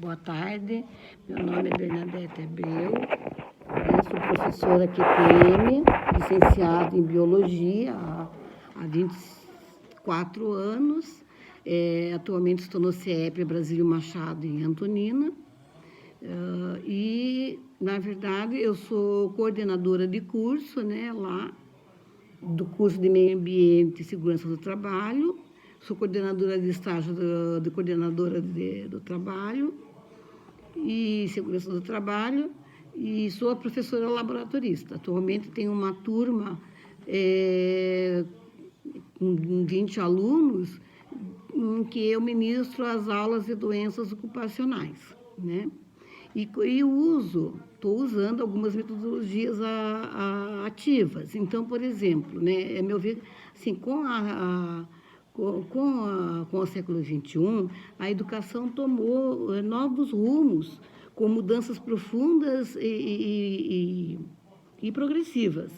Boa tarde, meu nome é Bernadette Abreu, eu sou professora QPM, licenciada em Biologia há 24 anos. Atualmente estou no CIEP Brasílio Machado, em Antonina. Na verdade, eu sou coordenadora de curso, né, lá, do curso de Meio Ambiente e Segurança do Trabalho. Sou coordenadora de estágio de coordenadora do trabalho e segurança do trabalho e sou a professora laboratorista. Atualmente tenho uma turma com 20 alunos em que eu ministro as aulas de doenças ocupacionais, né? E estou usando algumas metodologias ativas. Então, por exemplo, né, a meu ver, assim, com o século XXI, a educação tomou novos rumos, com mudanças profundas e progressivas,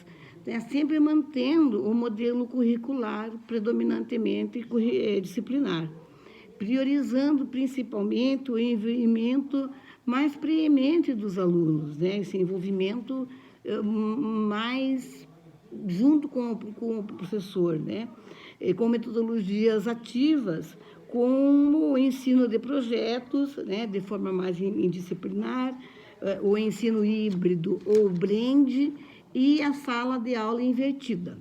né? Sempre mantendo o modelo curricular predominantemente disciplinar, priorizando principalmente o envolvimento mais preemente dos alunos, né? Esse envolvimento mais junto com o professor, né? Com metodologias ativas, como o ensino de projetos, né? De forma mais indisciplinar, o ensino híbrido ou blend e a sala de aula invertida.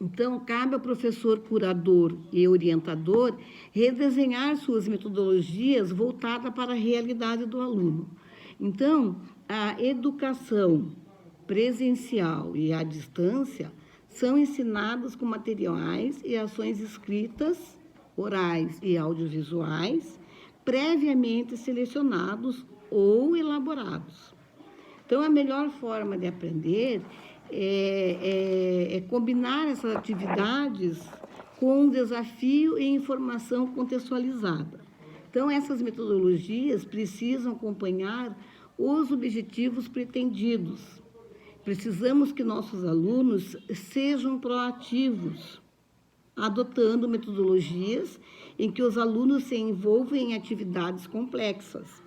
Então, cabe ao professor curador e orientador redesenhar suas metodologias voltadas para a realidade do aluno. Então, a educação presencial e à distância são ensinadas com materiais e ações escritas, orais e audiovisuais, previamente selecionados ou elaborados. Então, a melhor forma de aprender é combinar essas atividades com um desafio e informação contextualizada. Então, essas metodologias precisam acompanhar os objetivos pretendidos. Precisamos que nossos alunos sejam proativos, adotando metodologias em que os alunos se envolvem em atividades complexas.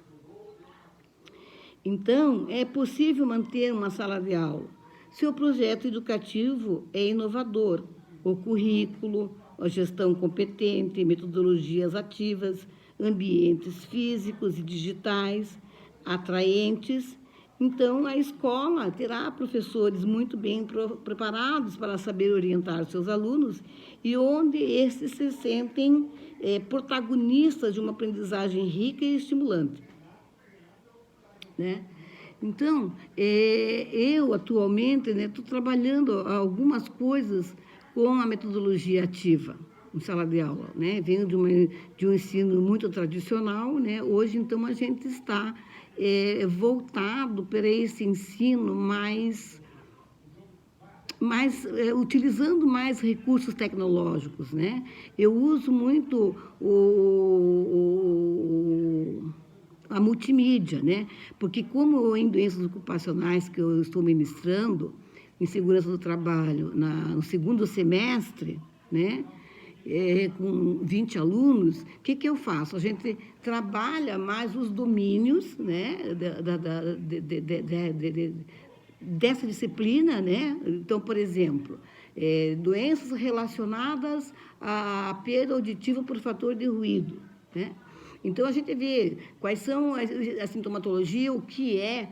Então, é possível manter uma sala de aula se o projeto educativo é inovador, o currículo, a gestão competente, metodologias ativas, ambientes físicos e digitais atraentes. Então, a escola terá professores muito bem preparados para saber orientar seus alunos e onde esses se sentem protagonistas de uma aprendizagem rica e estimulante, né? Então, eu atualmente estou trabalhando algumas coisas com a metodologia ativa em sala de aula, né? Venho de um ensino muito tradicional, né? Hoje, então, a gente está voltado para esse ensino utilizando mais recursos tecnológicos, né? Eu uso muito a multimídia, né? Porque como em doenças ocupacionais que eu estou ministrando, em segurança do trabalho, no segundo semestre, né? Com 20 alunos, o que eu faço? A gente trabalha mais os domínios, né? Dessa disciplina, né? Então, por exemplo, doenças relacionadas à perda auditiva por fator de ruído, né? Então, a gente vê quais são a sintomatologia, o que é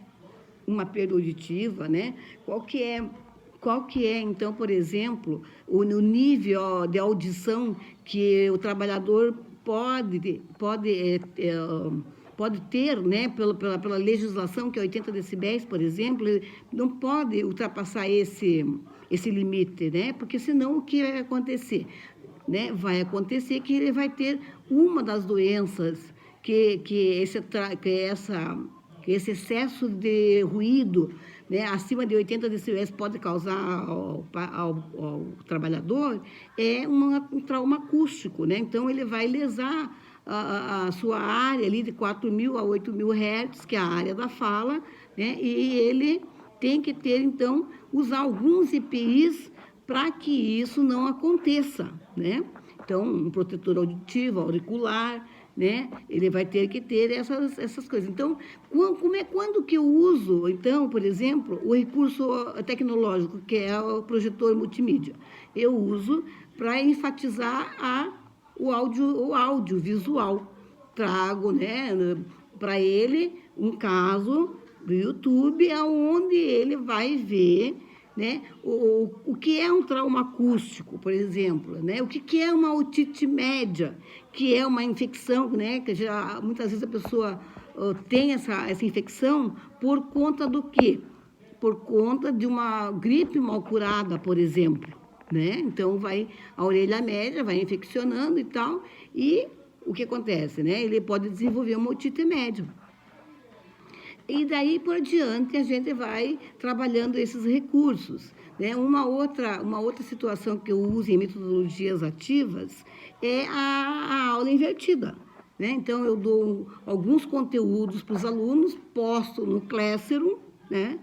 uma perda auditiva, né? Qual que é, então, por exemplo, o nível de audição que o trabalhador pode ter, né? Pela legislação, que é 80 decibéis, por exemplo, não pode ultrapassar esse limite, né? Porque senão o que vai acontecer? Né? Vai acontecer que ele vai ter uma das doenças que esse excesso de ruído, né, acima de 80 decibéis pode causar ao trabalhador, um trauma acústico, né? Então, ele vai lesar a sua área ali de 4.000 a 8.000 Hz, que é a área da fala, né? E ele tem que ter, então, usar alguns EPIs para que isso não aconteça, né? Então, um protetor auditivo, auricular, né? Ele vai ter que ter essas coisas. Então, quando que eu uso, então, por exemplo, o recurso tecnológico, que é o projetor multimídia? Eu uso para enfatizar o audiovisual. Trago, né, para ele um caso do YouTube, onde ele vai ver, né, o que é um trauma acústico, por exemplo, né, o que é uma otite média, que é uma infecção, né, que já muitas vezes a pessoa tem essa infecção por conta do quê? Por conta de uma gripe mal curada, por exemplo, né? Então a orelha média vai infeccionando e tal, e o que acontece, né? Ele pode desenvolver uma otite média. E daí por diante a gente vai trabalhando esses recursos, né? Uma outra situação que eu uso em metodologias ativas é a aula invertida, né? Então eu dou alguns conteúdos para os alunos, posto no Classroom, né?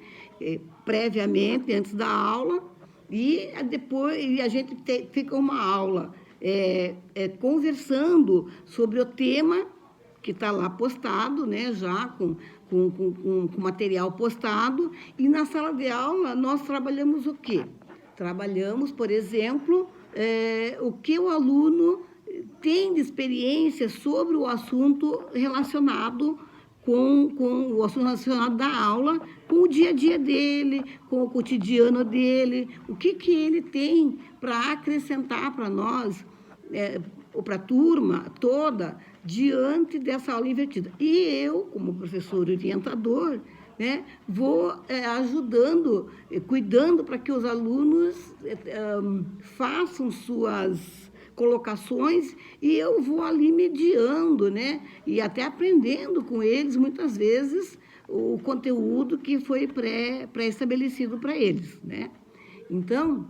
Previamente, antes da aula, e depois a gente fica uma aula conversando sobre o tema que está lá postado, né, já com material postado, e na sala de aula nós trabalhamos o quê? Trabalhamos, por exemplo, o que o aluno tem de experiência sobre o assunto relacionado com o assunto relacionado da aula, com o dia a dia dele, com o cotidiano dele, o que ele tem para acrescentar para nós, ou para a turma toda, diante dessa aula invertida. E eu, como professor orientador, né, vou ajudando, cuidando para que os alunos façam suas colocações, e eu vou ali mediando, né, e até aprendendo com eles, muitas vezes, o conteúdo que foi pré-estabelecido para eles, né? Então,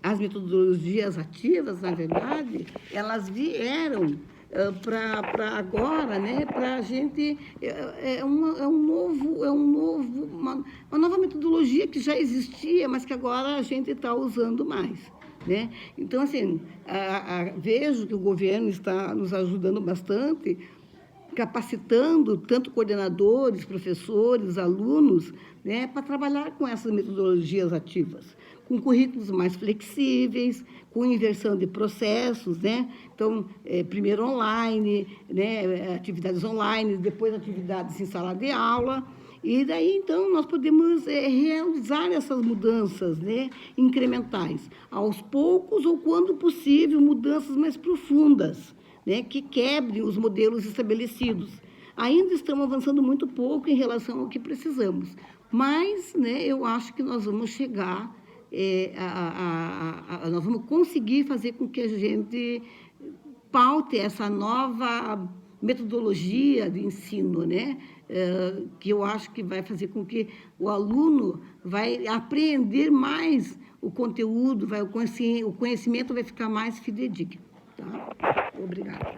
as metodologias ativas, na verdade, elas vieram para agora, né, para a gente, uma nova metodologia que já existia, mas que agora a gente está usando mais, né? Então, assim, vejo que o governo está nos ajudando bastante, capacitando tanto coordenadores, professores, alunos, né, para trabalhar com essas metodologias ativas, com currículos mais flexíveis, com inversão de processos, né? Então, primeiro online, né, atividades online, depois atividades em sala de aula, e daí, então, nós podemos realizar essas mudanças, né, incrementais, aos poucos ou, quando possível, mudanças mais profundas, né, que quebrem os modelos estabelecidos. Ainda estamos avançando muito pouco em relação ao que precisamos, mas, né, eu acho que nós vamos chegar, nós vamos conseguir fazer com que a gente paute essa nova metodologia de ensino, né, que eu acho que vai fazer com que o aluno vai apreender mais o conteúdo, o conhecimento vai ficar mais fidedigno. Tá? Obrigada.